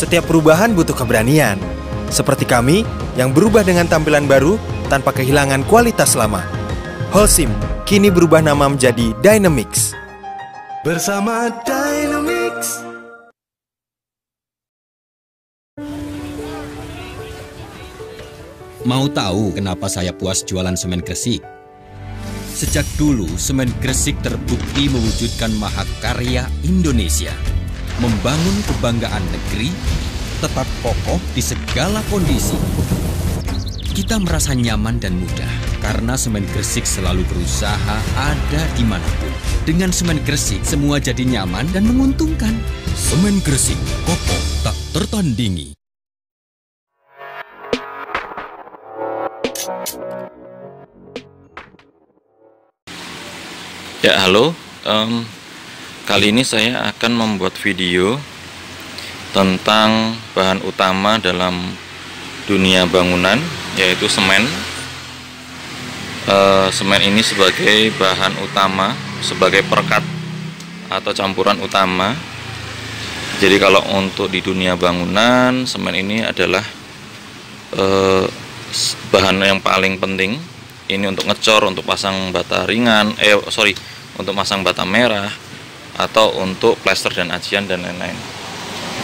Setiap perubahan butuh keberanian. Seperti kami yang berubah dengan tampilan baru tanpa kehilangan kualitas lama. Holcim kini berubah nama menjadi Dynamix. Bersama Dynamix. Mau tahu kenapa saya puas jualan semen Gresik? Sejak dulu, semen Gresik terbukti mewujudkan mahakarya Indonesia. Membangun kebanggaan negeri, tetap kokoh di segala kondisi. Kita merasa nyaman dan mudah, karena semen Gresik selalu berusaha ada dimanapun. Dengan semen Gresik, semua jadi nyaman dan menguntungkan. Semen Gresik, kokoh tak tertandingi. Ya, halo. Kali ini saya akan membuat video tentang bahan utama dalam dunia bangunan, yaitu semen. Semen ini sebagai bahan utama, sebagai perekat atau campuran utama. Jadi kalau untuk di dunia bangunan, semen ini adalah bahan yang paling penting. Ini untuk ngecor, untuk pasang bata ringan, untuk pasang bata merah, atau untuk plester dan ajian dan lain-lain.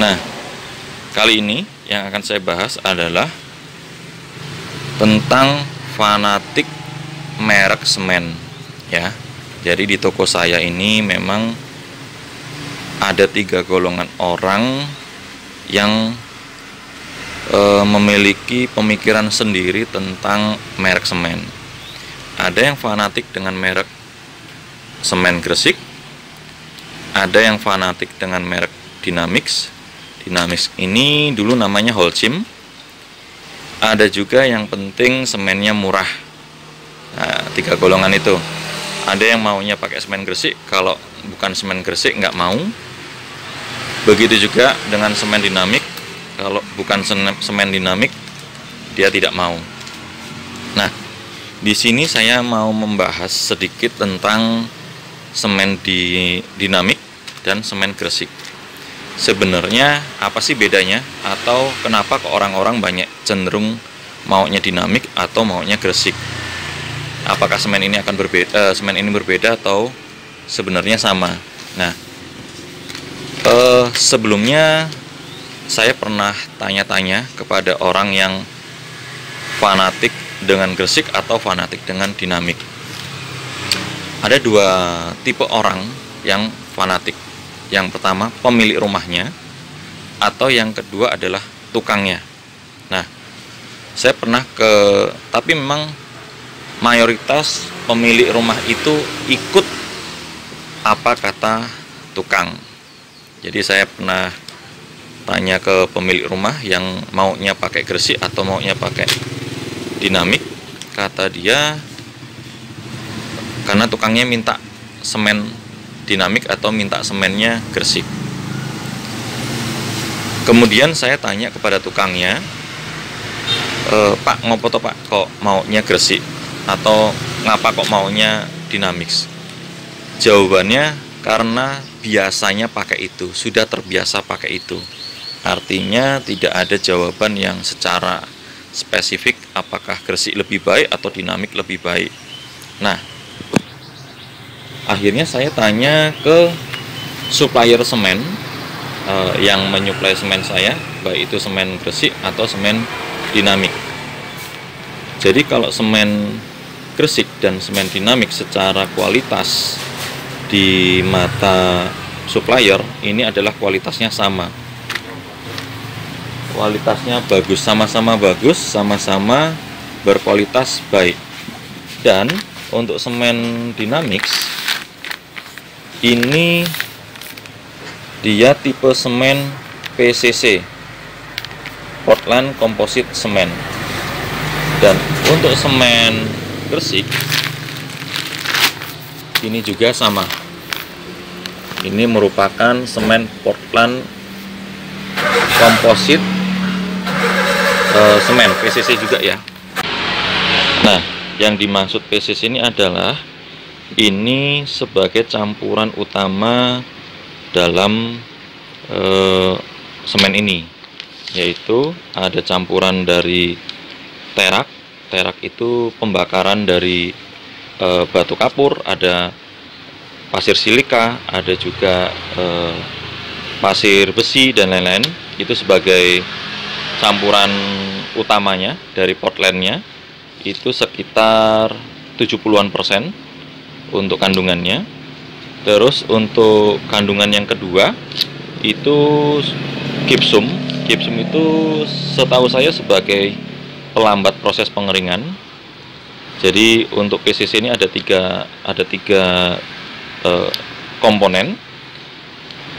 Nah, kali ini yang akan saya bahas adalah tentang fanatik merek semen, ya. Jadi di toko saya ini memang ada 3 golongan orang yang memiliki pemikiran sendiri tentang merek semen. Ada yang fanatik dengan merek semen Gresik, ada yang fanatik dengan merek Dynamix. Dynamix ini dulu namanya Holcim. Ada juga yang penting semennya murah. Nah, 3 golongan itu. Ada yang maunya pakai semen Gresik, kalau bukan semen Gresik nggak mau. Begitu juga dengan semen Dynamix, kalau bukan semen Dynamix dia tidak mau. Nah, di sini saya mau membahas sedikit tentang semen Dynamix dan semen Gresik. Sebenarnya apa sih bedanya, atau kenapa kok orang-orang banyak cenderung maunya Dynamix atau maunya Gresik? Apakah semen ini akan berbeda, semen ini berbeda atau sebenarnya sama? Nah, sebelumnya saya pernah tanya-tanya kepada orang yang fanatik dengan Gresik atau fanatik dengan Dynamix. Ada 2 tipe orang yang fanatik. Yang pertama, pemilik rumahnya, atau yang kedua adalah tukangnya. Nah, saya pernah tapi memang mayoritas pemilik rumah itu ikut apa kata tukang. Jadi saya pernah tanya ke pemilik rumah yang maunya pakai Gresik atau maunya pakai Dynamix. Kata dia karena tukangnya minta semen Dynamix atau minta semennya Gresik. Kemudian saya tanya kepada tukangnya, Pak, ngopo to Pak kok maunya Gresik, atau ngapa kok maunya Dynamix? Jawabannya karena biasanya pakai itu, sudah terbiasa pakai itu. Artinya tidak ada jawaban yang secara spesifik apakah Gresik lebih baik atau Dynamix lebih baik. Nah, akhirnya saya tanya ke supplier semen yang menyuplai semen saya, baik itu semen Gresik atau semen Dynamix. Jadi kalau semen Gresik dan semen Dynamix secara kualitas di mata supplier ini adalah kualitasnya sama. Kualitasnya bagus, sama-sama bagus, sama-sama berkualitas baik. Dan untuk semen Dynamix ini dia tipe semen PCC, Portland Composite Cement. Dan untuk semen Gresik ini juga sama. Ini merupakan semen Portland Composite semen PCC juga ya. Nah, yang dimaksud PCC ini adalah ini sebagai campuran utama dalam semen ini. yaitu ada campuran dari terak. Terak itu pembakaran dari batu kapur, ada pasir silika, ada juga pasir besi dan lain-lain. Itu sebagai campuran utamanya dari Portlandnya, itu sekitar 70% untuk kandungannya. Terus untuk kandungan yang kedua itu gypsum. Gypsum itu setahu saya sebagai pelambat proses pengeringan. Jadi untuk PCC ini ada tiga komponen.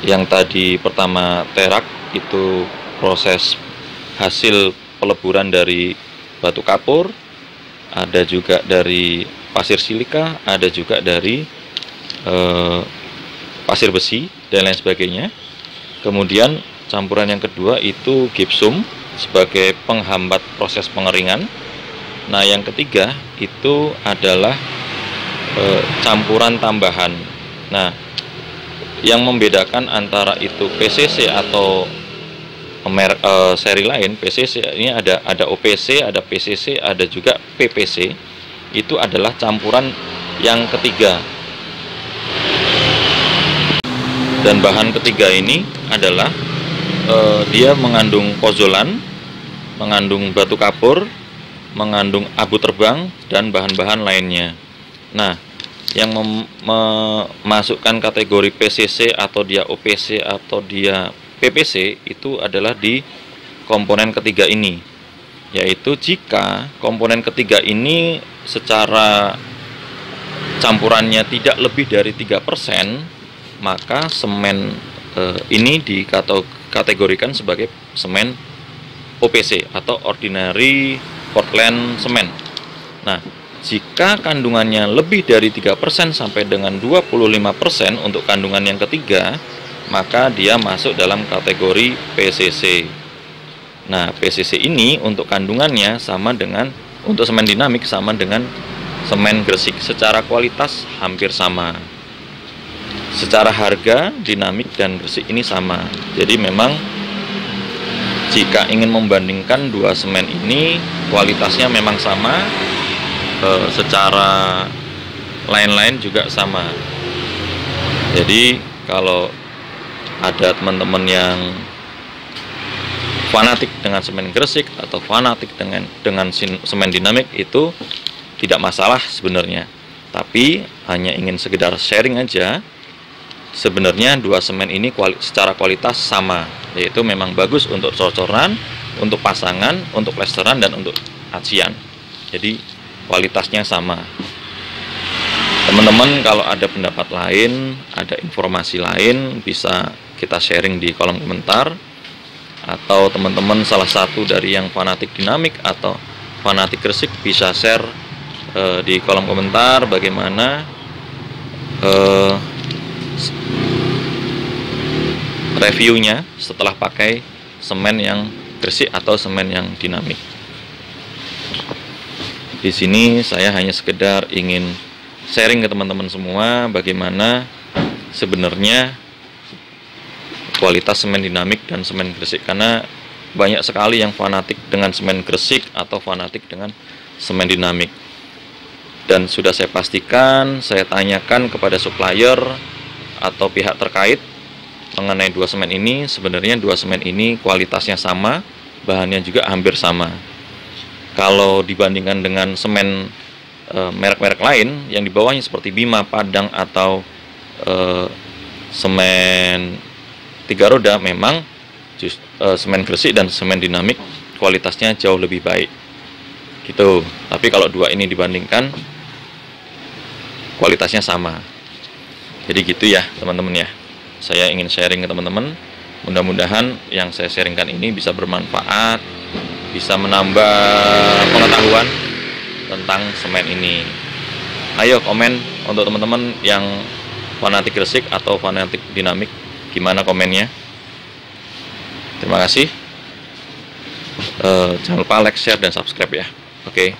Yang tadi pertama terak, itu proses hasil peleburan dari batu kapur, ada juga dari pasir silika, ada juga dari pasir besi dan lain sebagainya. Kemudian campuran yang kedua itu gypsum sebagai penghambat proses pengeringan. Nah, yang ketiga itu adalah campuran tambahan. Nah, yang membedakan antara itu PCC atau seri lain, PCC ini ada OPC, ada PCC, ada juga PPC. Itu adalah campuran yang ketiga. Dan bahan ketiga ini adalah dia mengandung pozolan, mengandung batu kapur, mengandung abu terbang, dan bahan-bahan lainnya. Nah, yang memasukkan kategori PCC atau dia OPC atau dia PPC itu adalah di komponen ketiga ini, yaitu jika komponen ketiga ini secara campurannya tidak lebih dari 3%, maka semen ini dikategorikan sebagai semen OPC atau Ordinary Portland Cement. Nah, jika kandungannya lebih dari 3% sampai dengan 25% untuk kandungan yang ketiga, maka dia masuk dalam kategori PCC. Nah, PCC ini untuk kandungannya sama dengan, untuk semen dinamik sama dengan semen Gresik. Secara kualitas hampir sama. Secara harga, dinamik dan Gresik ini sama. Jadi memang jika ingin membandingkan dua semen ini, kualitasnya memang sama, secara lain-lain juga sama. Jadi kalau ada teman-teman yang fanatik dengan semen Gresik atau fanatik dengan semen dinamik, itu tidak masalah sebenarnya. Tapi hanya ingin sekedar sharing aja. Sebenarnya dua semen ini secara kualitas sama, yaitu memang bagus untuk cor-coran, untuk pasangan, untuk plesteran, dan untuk acian. Jadi kualitasnya sama. Teman-teman kalau ada pendapat lain, ada informasi lain, bisa kita sharing di kolom komentar. Atau teman-teman salah satu dari yang fanatik dinamik atau fanatik Gresik bisa share di kolom komentar bagaimana reviewnya setelah pakai semen yang Gresik atau semen yang dinamik. Di sini saya hanya sekedar ingin sharing ke teman-teman semua bagaimana sebenarnya kualitas semen dinamik dan semen Gresik, karena banyak sekali yang fanatik dengan semen Gresik atau fanatik dengan semen dinamik. Dan sudah saya pastikan, saya tanyakan kepada supplier atau pihak terkait mengenai dua semen ini. Sebenarnya dua semen ini kualitasnya sama, bahannya juga hampir sama. Kalau dibandingkan dengan semen merek-merek lain yang di bawahnya seperti Bima, Padang, atau semen 3 roda, memang semen Gresik dan semen dinamik kualitasnya jauh lebih baik gitu. Tapi kalau dua ini dibandingkan, kualitasnya sama. Jadi gitu ya teman-teman ya. Saya ingin sharing ke teman-teman. Mudah-mudahan yang saya sharingkan ini bisa bermanfaat, bisa menambah pengetahuan tentang semen ini. Ayo komen untuk teman-teman yang fanatik Gresik atau fanatik dinamik, gimana komennya. Terima kasih. Jangan lupa like, share, dan subscribe ya. Oke.